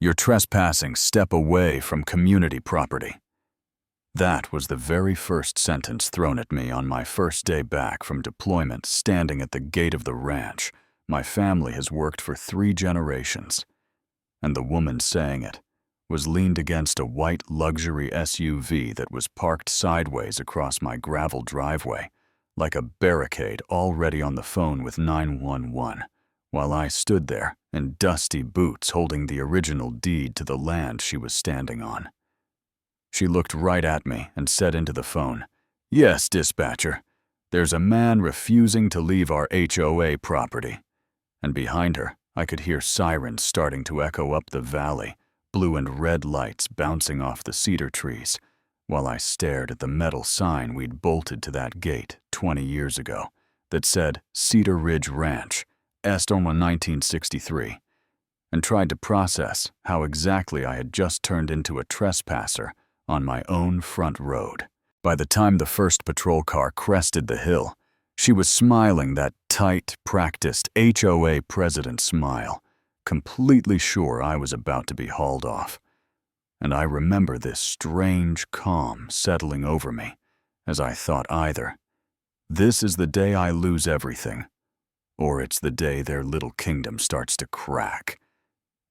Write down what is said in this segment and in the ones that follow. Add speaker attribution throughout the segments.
Speaker 1: You're trespassing. Step away from community property." That was the very first sentence thrown at me on my first day back from deployment, standing at the gate of the ranch my family has worked for 3 generations. And the woman saying it was leaned against a white luxury SUV that was parked sideways across my gravel driveway, like a barricade, already on the phone with 911, while I stood there in dusty boots holding the original deed to the land she was standing on. She looked right at me and said into the phone, "Yes, dispatcher, there's a man refusing to leave our HOA property." And behind her, I could hear sirens starting to echo up the valley, blue and red lights bouncing off the cedar trees, while I stared at the metal sign we'd bolted to that gate 20 years ago that said Cedar Ridge Ranch, Estorma 1963, and tried to process how exactly I had just turned into a trespasser on my own front road. By the time the first patrol car crested the hill, she was smiling that tight, practiced HOA president smile, completely sure I was about to be hauled off. And I remember this strange calm settling over me as I thought either, this is the day I lose everything, or it's the day their little kingdom starts to crack.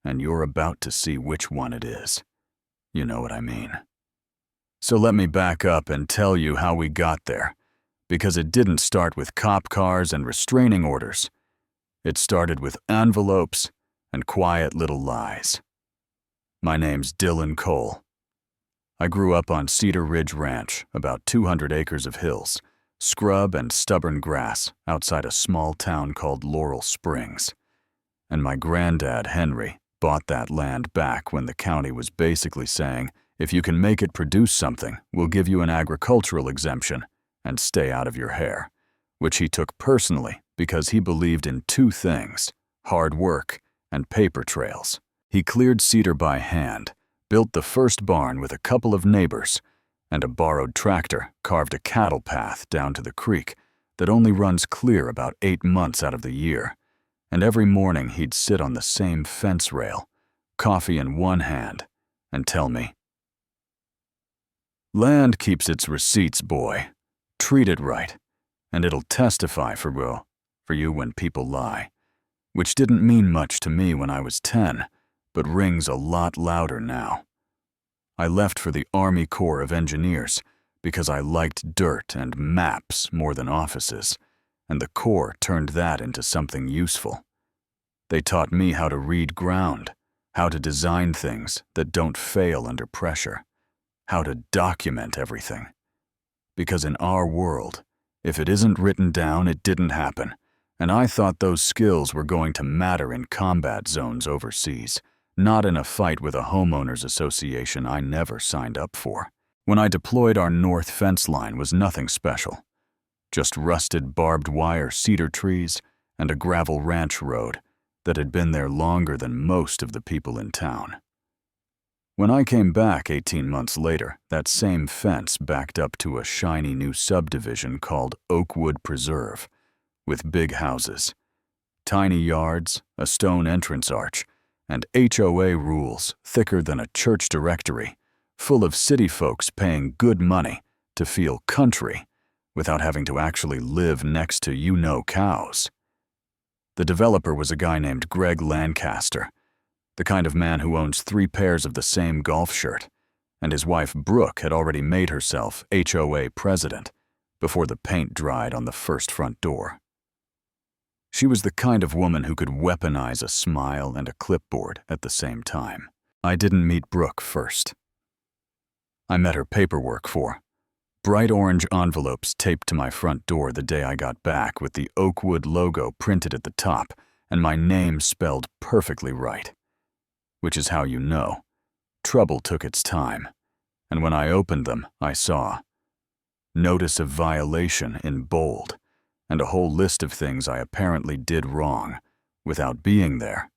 Speaker 1: And you're about to see which one it is. You know what I mean. So let me back up and tell you how we got there, because it didn't start with cop cars and restraining orders. It started with envelopes and quiet little lies. My name's Dylan Cole. I grew up on Cedar Ridge Ranch, about 200 acres of hills, scrub and stubborn grass outside a small town called Laurel Springs. And my granddad, Henry, bought that land back when the county was basically saying, if you can make it produce something, we'll give you an agricultural exemption and stay out of your hair, which he took personally because he believed in 2 things, hard work and paper trails. He cleared cedar by hand, built the first barn with a couple of neighbors, and a borrowed tractor carved a cattle path down to the creek that only runs clear about 8 months out of the year. And every morning he'd sit on the same fence rail, coffee in one hand, and tell me, "Land keeps its receipts, boy. Treat it right, and it'll testify for you when people lie," which didn't mean much to me when I was 10, but rings a lot louder now. I left for the Army Corps of Engineers because I liked dirt and maps more than offices, and the Corps turned that into something useful. They taught me how to read ground, how to design things that don't fail under pressure, how to document everything. Because in our world, if it isn't written down, it didn't happen, and I thought those skills were going to matter in combat zones overseas, not in a fight with a homeowners association I never signed up for. When I deployed, our north fence line was nothing special, just rusted barbed wire cedar trees and a gravel ranch road that had been there longer than most of the people in town. When I came back 18 months later, that same fence backed up to a shiny new subdivision called Oakwood Preserve, with big houses, tiny yards, a stone entrance arch, and HOA rules thicker than a church directory, full of city folks paying good money to feel country without having to actually live next to cows. The developer was a guy named Greg Lancaster, the kind of man who owns 3 pairs of the same golf shirt, and his wife Brooke had already made herself HOA president before the paint dried on the first front door. She was the kind of woman who could weaponize a smile and a clipboard at the same time. I didn't meet Brooke first. I met her paperwork for bright orange envelopes taped to my front door the day I got back with the Oakwood logo printed at the top and my name spelled perfectly right. Which is how you know. Trouble took its time, and when I opened them, I saw notice of violation in bold, and a whole list of things I apparently did wrong without being there.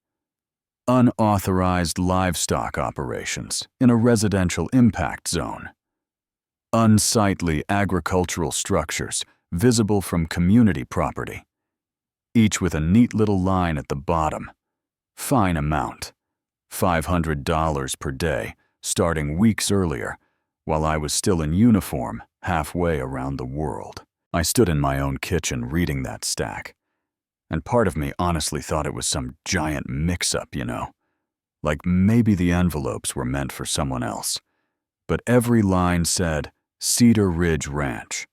Speaker 1: Unauthorized livestock operations in a residential impact zone. Unsightly agricultural structures visible from community property, each with a neat little line at the bottom. Fine amount. $500 per day, starting weeks earlier, while I was still in uniform halfway around the world. I stood in my own kitchen reading that stack, and part of me honestly thought it was some giant mix-up, like maybe the envelopes were meant for someone else. But every line said Cedar Ridge Ranch.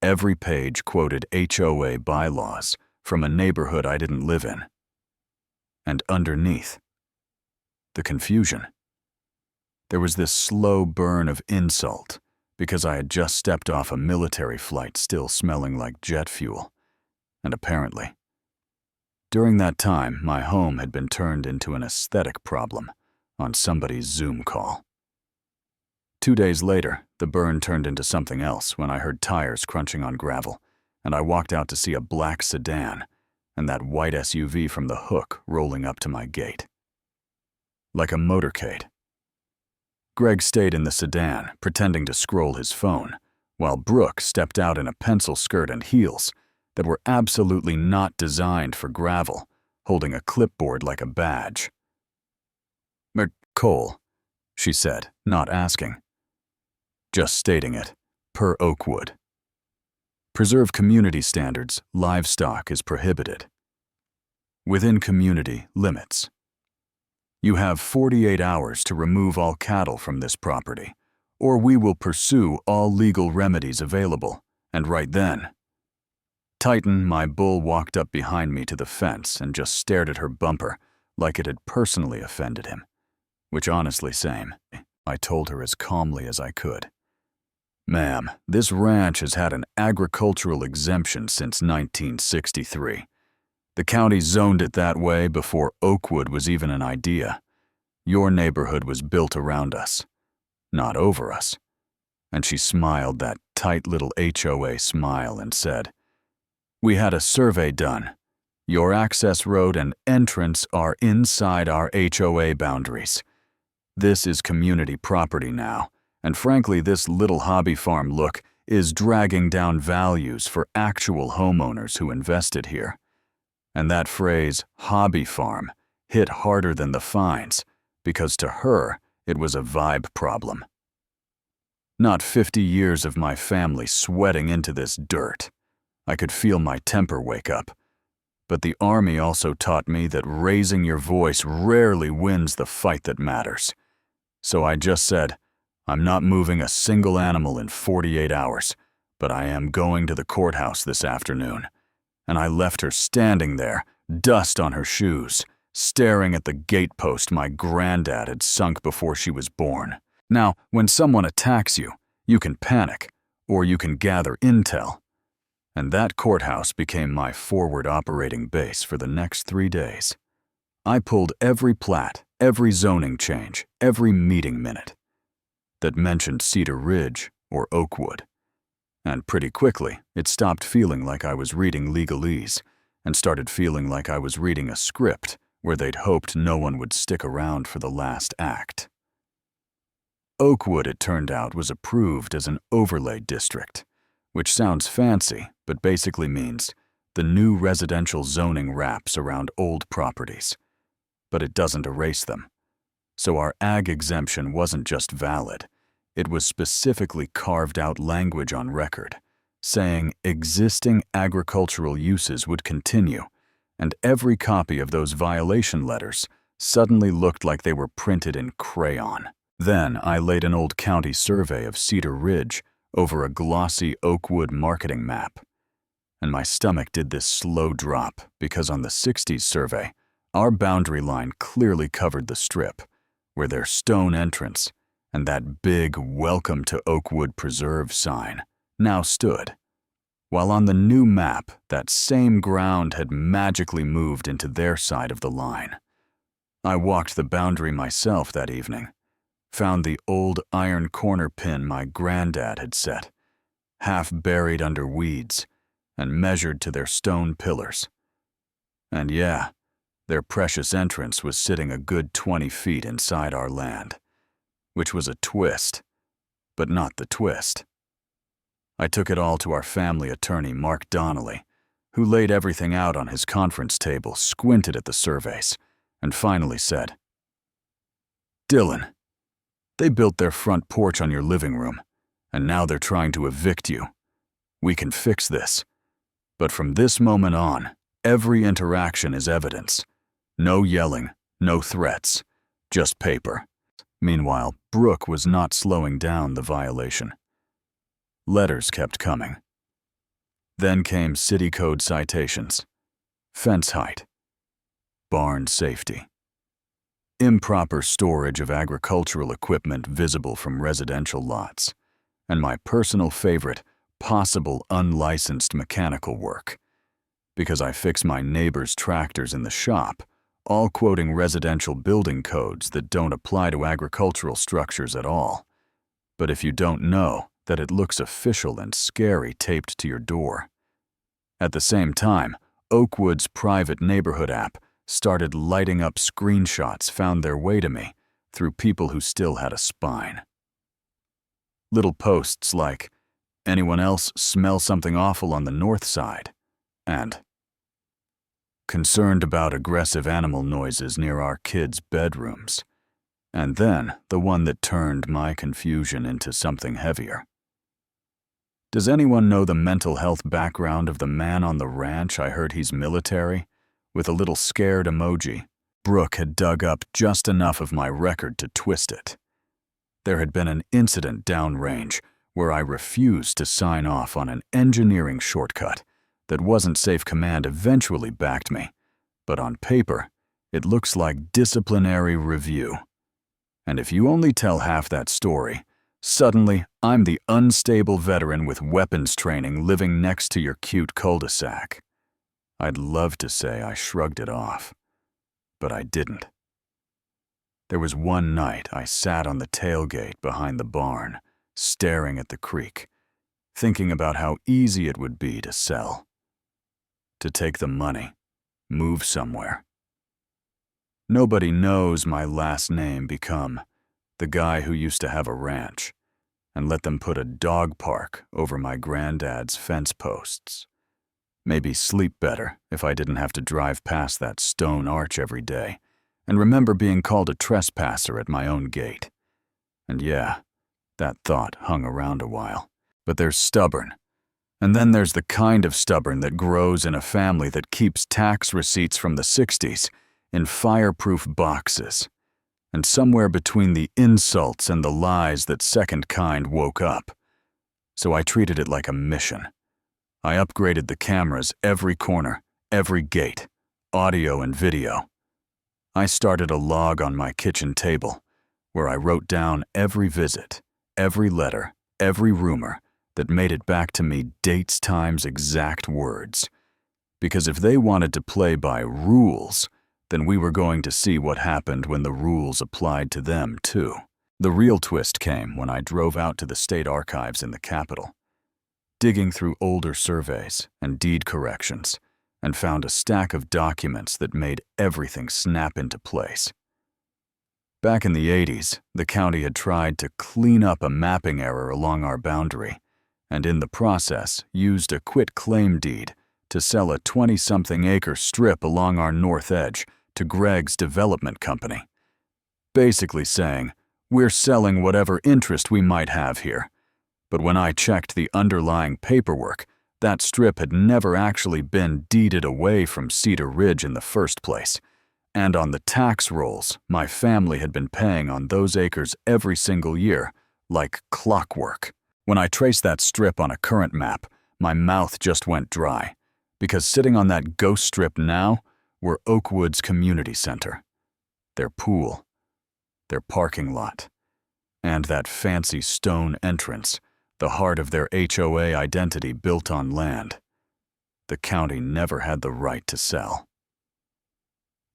Speaker 1: Every page quoted HOA bylaws from a neighborhood I didn't live in. And underneath, the confusion. There was this slow burn of insult because I had just stepped off a military flight still smelling like jet fuel. And apparently, during that time, my home had been turned into an aesthetic problem on somebody's Zoom call. 2 days later, the burn turned into something else when I heard tires crunching on gravel, and I walked out to see a black sedan and that white SUV from the hook rolling up to my gate. Like a motorcade. Greg stayed in the sedan, pretending to scroll his phone, while Brooke stepped out in a pencil skirt and heels that were absolutely not designed for gravel, holding a clipboard like a badge. Cole, she said, not asking. Just stating it, per Oakwood. Preserve community standards, livestock is prohibited. Within community limits. You have 48 hours to remove all cattle from this property, or we will pursue all legal remedies available, and right then. Titan, my bull, walked up behind me to the fence and just stared at her bumper like it had personally offended him, which honestly, same. I told her as calmly as I could. Ma'am, this ranch has had an agricultural exemption since 1963. The county zoned it that way before Oakwood was even an idea. Your neighborhood was built around us, not over us. And she smiled that tight little HOA smile and said, We had a survey done. Your access road and entrance are inside our HOA boundaries. This is community property now, and frankly, this little hobby farm look is dragging down values for actual homeowners who invested here. And that phrase, hobby farm, hit harder than the fines, because to her, it was a vibe problem. Not 50 years of my family sweating into this dirt. I could feel my temper wake up. But the Army also taught me that raising your voice rarely wins the fight that matters. So I just said, I'm not moving a single animal in 48 hours, but I am going to the courthouse this afternoon. And I left her standing there, dust on her shoes, staring at the gatepost my granddad had sunk before she was born. Now, when someone attacks you, you can panic, or you can gather intel. And that courthouse became my forward operating base for the next 3 days. I pulled every plat, every zoning change, every meeting minute that mentioned Cedar Ridge or Oakwood. And pretty quickly, it stopped feeling like I was reading legalese and started feeling like I was reading a script where they'd hoped no one would stick around for the last act. Oakwood, it turned out, was approved as an overlay district, which sounds fancy, but basically means the new residential zoning wraps around old properties. But it doesn't erase them. So our ag exemption wasn't just valid. It was specifically carved out language on record, saying existing agricultural uses would continue, and every copy of those violation letters suddenly looked like they were printed in crayon. Then I laid an old county survey of Cedar Ridge over a glossy Oakwood marketing map. And my stomach did this slow drop because on the 60s survey, our boundary line clearly covered the strip, where their stone entrance and that big Welcome to Oakwood Preserve sign now stood, while on the new map, that same ground had magically moved into their side of the line. I walked the boundary myself that evening, found the old iron corner pin my granddad had set, half buried under weeds, and measured to their stone pillars. And yeah, their precious entrance was sitting a good 20 feet inside our land, which was a twist, but not the twist. I took it all to our family attorney, Mark Donnelly, who laid everything out on his conference table, squinted at the surveys, and finally said, Dylan, they built their front porch on your living room, and now they're trying to evict you. We can fix this. But from this moment on, every interaction is evidence. No yelling, no threats, just paper. Meanwhile, Brooke was not slowing down the violation. Letters kept coming. Then came city code citations, fence height, barn safety, improper storage of agricultural equipment visible from residential lots, and my personal favorite, possible unlicensed mechanical work. Because I fix my neighbor's tractors in the shop, all quoting residential building codes that don't apply to agricultural structures at all. But if you don't know that it looks official and scary taped to your door. At the same time, Oakwood's private neighborhood app started lighting up screenshots found their way to me through people who still had a spine. Little posts like, "Anyone else smell something awful on the north side?" and "Concerned about aggressive animal noises near our kids' bedrooms." And then the one that turned my confusion into something heavier. Does anyone know the mental health background of the man on the ranch I heard he's military? With a little scared emoji, Brooke had dug up just enough of my record to twist it. There had been an incident downrange where I refused to sign off on an engineering shortcut that wasn't Safe Command eventually backed me, but on paper, it looks like disciplinary review. And if you only tell half that story, suddenly I'm the unstable veteran with weapons training living next to your cute cul-de-sac. I'd love to say I shrugged it off, but I didn't. There was one night I sat on the tailgate behind the barn, staring at the creek, thinking about how easy it would be to sell. To take the money, move somewhere. Nobody knows my last name become the guy who used to have a ranch, and let them put a dog park over my granddad's fence posts. Maybe sleep better if I didn't have to drive past that stone arch every day, and remember being called a trespasser at my own gate. And yeah, that thought hung around a while. But there's stubborn. And then there's the kind of stubborn that grows in a family that keeps tax receipts from the 60s in fireproof boxes. And somewhere between the insults and the lies that second kind woke up. So I treated it like a mission. I upgraded the cameras every corner, every gate, audio and video. I started a log on my kitchen table where I wrote down every visit, every letter, every rumor that made it back to me dates, times, exact words. Because if they wanted to play by rules, then we were going to see what happened when the rules applied to them too. The real twist came when I drove out to the state archives in the Capitol, digging through older surveys and deed corrections, and found a stack of documents that made everything snap into place. Back in the 80s, the county had tried to clean up a mapping error along our boundary, and in the process used a quit-claim deed to sell a 20-something acre strip along our north edge to Greg's development company, basically saying, "We're selling whatever interest we might have here." But when I checked the underlying paperwork, that strip had never actually been deeded away from Cedar Ridge in the first place, and on the tax rolls my family had been paying on those acres every single year, like clockwork. When I traced that strip on a current map, my mouth just went dry, because sitting on that ghost strip now were Oakwood's community center, their pool, their parking lot, and that fancy stone entrance, the heart of their HOA identity built on land the county never had the right to sell.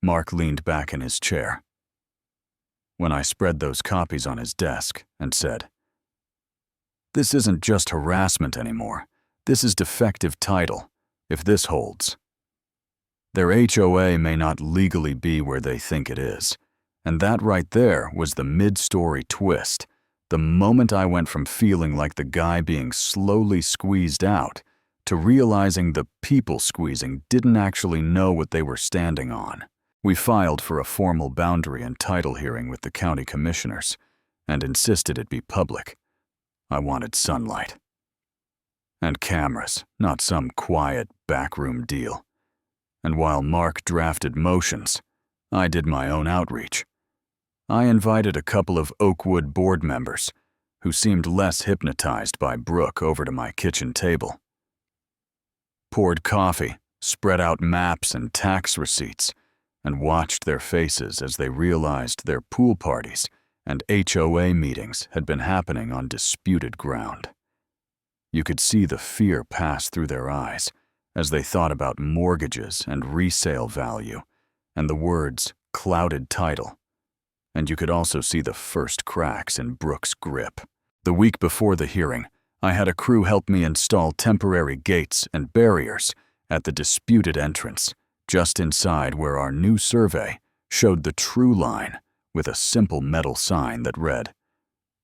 Speaker 1: Mark leaned back in his chair when I spread those copies on his desk and said, "This isn't just harassment anymore. This is defective title, if this holds. Their HOA may not legally be where they think it is, and that right there was the mid-story twist. The moment I went from feeling like the guy being slowly squeezed out to realizing the people squeezing didn't actually know what they were standing on. We filed for a formal boundary and title hearing with the county commissioners and insisted it be public. I wanted sunlight. And cameras, not some quiet backroom deal. And while Mark drafted motions, I did my own outreach. I invited a couple of Oakwood board members who seemed less hypnotized by Brooke over to my kitchen table. Poured coffee, spread out maps and tax receipts, and watched their faces as they realized their pool parties and HOA meetings had been happening on disputed ground. You could see the fear pass through their eyes as they thought about mortgages and resale value and the words clouded title. And you could also see the first cracks in Brooke's grip. The week before the hearing, I had a crew help me install temporary gates and barriers at the disputed entrance, just inside where our new survey showed the true line with a simple metal sign that read,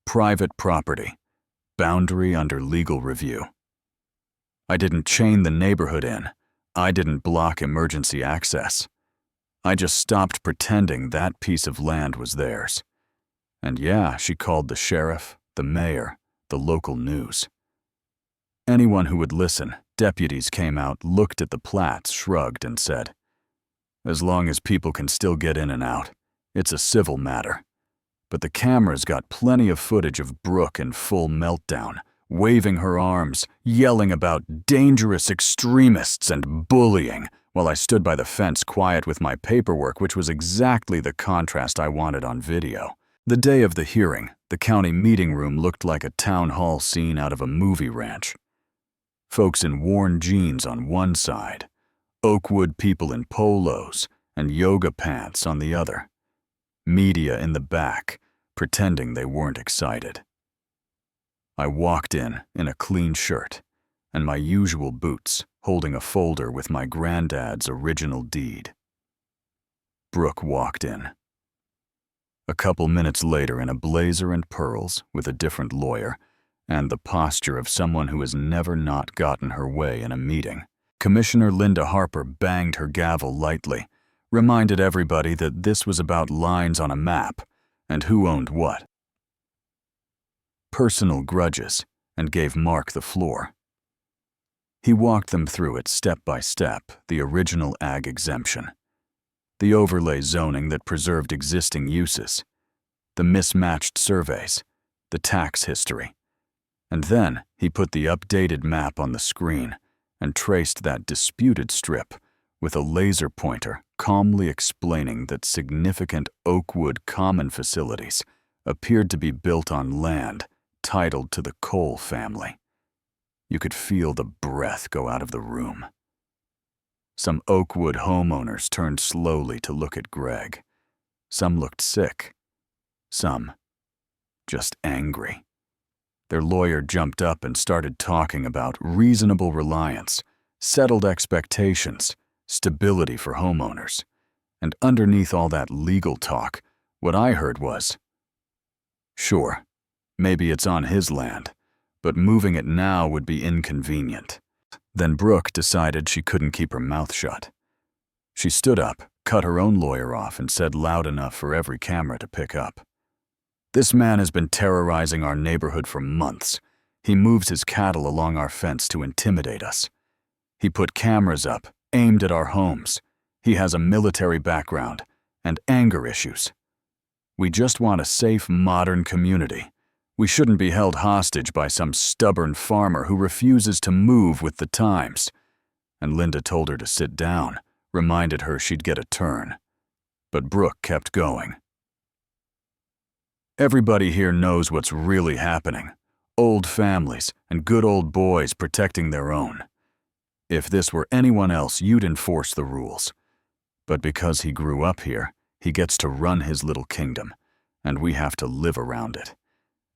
Speaker 1: "Private property, boundary under legal review." I didn't chain the neighborhood in. I didn't block emergency access. I just stopped pretending that piece of land was theirs. And yeah, she called the sheriff, the mayor, the local news. Anyone who would listen, deputies came out, looked at the plats, shrugged, and said, "As long as people can still get in and out, it's a civil matter." But the cameras got plenty of footage of Brooke in full meltdown, waving her arms, yelling about dangerous extremists and bullying, while I stood by the fence quiet with my paperwork, which was exactly the contrast I wanted on video. The day of the hearing, the county meeting room looked like a town hall scene out of a movie ranch. Folks in worn jeans on one side, Oakwood people in polos and yoga pants on the other. Media in the back, pretending they weren't excited. I walked in a clean shirt and my usual boots, holding a folder with my granddad's original deed. Brooke walked in. A couple minutes later, in a blazer and pearls with a different lawyer and the posture of someone who has never not gotten her way in a meeting, Commissioner Linda Harper banged her gavel lightly, reminded everybody that this was about lines on a map and who owned what. Personal grudges, and gave Mark the floor. He walked them through it step by step, the original ag exemption, the overlay zoning that preserved existing uses, the mismatched surveys, the tax history. And then he put the updated map on the screen and traced that disputed strip with a laser pointer, calmly explaining that significant Oakwood common facilities appeared to be built on land titled to the Cole family. You could feel the breath go out of the room. Some Oakwood homeowners turned slowly to look at Greg. Some looked sick. Some just angry. Their lawyer jumped up and started talking about reasonable reliance, settled expectations, stability for homeowners. And underneath all that legal talk, what I heard was, "Sure, maybe it's on his land, but moving it now would be inconvenient." Then Brooke decided she couldn't keep her mouth shut. She stood up, cut her own lawyer off, and said loud enough for every camera to pick up, "This man has been terrorizing our neighborhood for months. He moves his cattle along our fence to intimidate us. He put cameras up, aimed at our homes. He has a military background and anger issues. We just want a safe, modern community. We shouldn't be held hostage by some stubborn farmer who refuses to move with the times." And Linda told her to sit down, reminded her she'd get a turn. But Brooke kept going. "Everybody here knows what's really happening. Old families and good old boys protecting their own. If this were anyone else, you'd enforce the rules. But because he grew up here, he gets to run his little kingdom, and we have to live around it."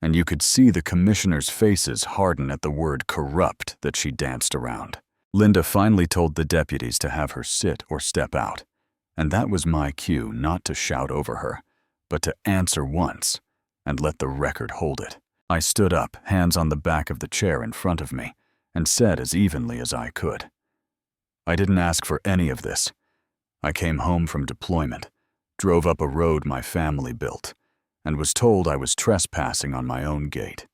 Speaker 1: And you could see the commissioners' faces harden at the word corrupt that she danced around. Linda finally told the deputies to have her sit or step out, and that was my cue not to shout over her, but to answer once and let the record hold it. I stood up, hands on the back of the chair in front of me, and said as evenly as I could, "I didn't ask for any of this. I came home from deployment, drove up a road my family built, and was told I was trespassing on my own gate.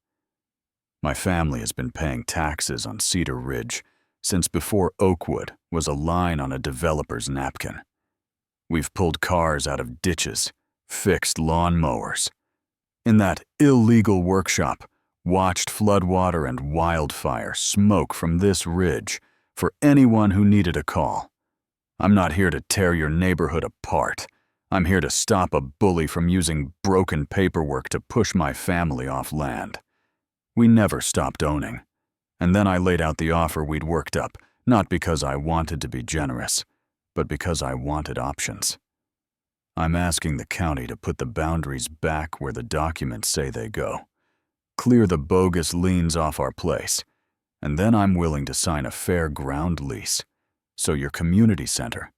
Speaker 1: My family has been paying taxes on Cedar Ridge since before Oakwood was a line on a developer's napkin. We've pulled cars out of ditches, fixed lawn mowers. In that illegal workshop, watched floodwater and wildfire smoke from this ridge for anyone who needed a call. I'm not here to tear your neighborhood apart. I'm here to stop a bully from using broken paperwork to push my family off land. We never stopped owning. And then I laid out the offer we'd worked up, not because I wanted to be generous, but because I wanted options. I'm asking the county to put the boundaries back where the documents say they go, clear the bogus liens off our place, and then I'm willing to sign a fair ground lease, so your community center,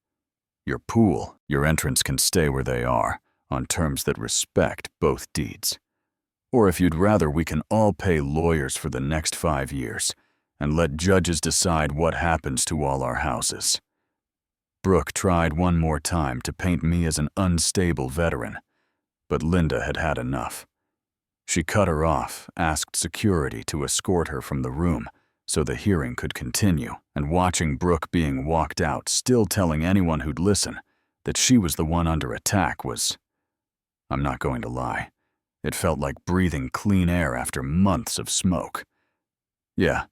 Speaker 1: your pool, your entrance can stay where they are, on terms that respect both deeds. Or if you'd rather, we can all pay lawyers for the next 5 years and let judges decide what happens to all our houses. Brooke tried one more time to paint me as an unstable veteran, but Linda had had enough. She cut her off, asked security to escort her from the room so the hearing could continue, and watching Brooke being walked out, still telling anyone who'd listen that she was the one under attack was, I'm not going to lie, it felt like breathing clean air after months of smoke. Yeah,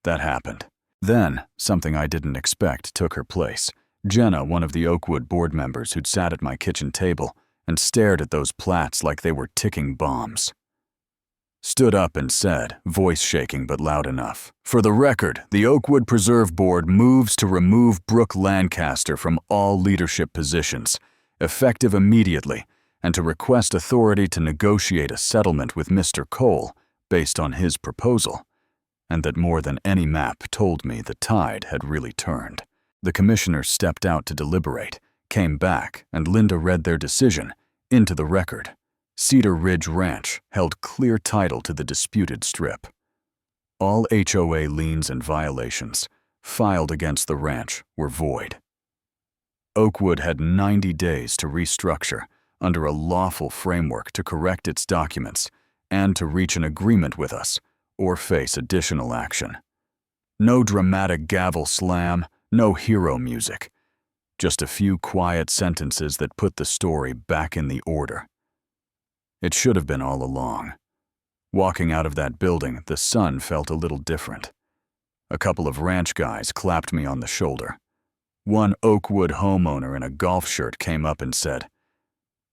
Speaker 1: that happened. Then, something I didn't expect took her place. Jenna, one of the Oakwood board members who'd sat at my kitchen table and stared at those plats like they were ticking bombs, stood up and said, voice shaking but loud enough, "For the record, the Oakwood Preserve Board moves to remove Brooke Lancaster from all leadership positions, effective immediately, and to request authority to negotiate a settlement with Mr. Cole based on his proposal," and that more than any map told me the tide had really turned. The commissioner stepped out to deliberate, came back, and Linda read their decision into the record. Cedar Ridge Ranch held clear title to the disputed strip. All HOA liens and violations filed against the ranch were void. Oakwood had 90 days to restructure under a lawful framework to correct its documents and to reach an agreement with us or face additional action. No dramatic gavel slam, no hero music, just a few quiet sentences that put the story back in the order. It should have been all along. Walking out of that building, the sun felt a little different. A couple of ranch guys clapped me on the shoulder. One Oakwood homeowner in a golf shirt came up and said,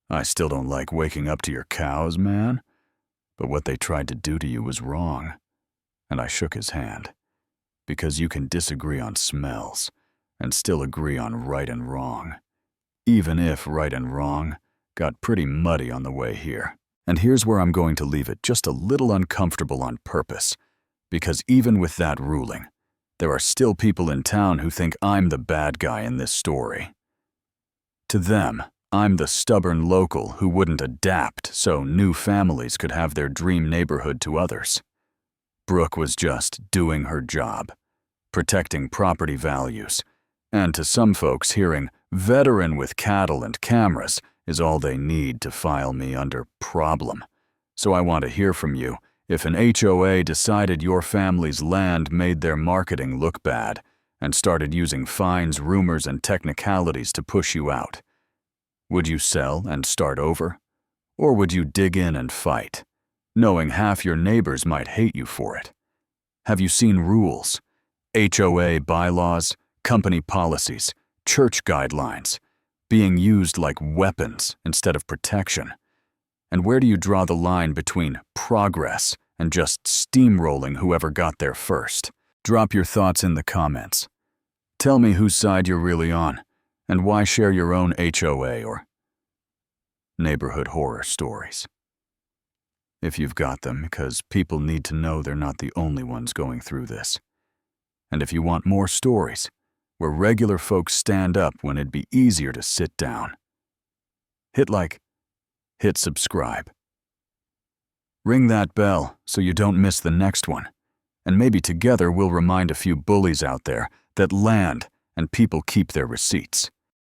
Speaker 1: "I still don't like waking up to your cows, man, but what they tried to do to you was wrong." And I shook his hand, because you can disagree on smells and still agree on right and wrong, even if right and wrong got pretty muddy on the way here. And here's where I'm going to leave it just a little uncomfortable on purpose, because even with that ruling, there are still people in town who think I'm the bad guy in this story. To them, I'm the stubborn local who wouldn't adapt so new families could have their dream neighborhood to others. Brooke was just doing her job, protecting property values, and to some folks, hearing "veteran with cattle and cameras" is all they need to file me under problem. So I want to hear from you if an HOA decided your family's land made their marketing look bad and started using fines, rumors, and technicalities to push you out. Would you sell and start over? Or would you dig in and fight, knowing half your neighbors might hate you for it? Have you seen rules, HOA bylaws, company policies, church guidelines, being used like weapons instead of protection? And where do you draw the line between progress and just steamrolling whoever got there first? Drop your thoughts in the comments. Tell me whose side you're really on, and why share your own HOA or neighborhood horror stories. If you've got them, because people need to know they're not the only ones going through this. And if you want more stories, where regular folks stand up when it'd be easier to sit down, hit like, hit subscribe. Ring that bell so you don't miss the next one, and maybe together we'll remind a few bullies out there that land and people keep their receipts.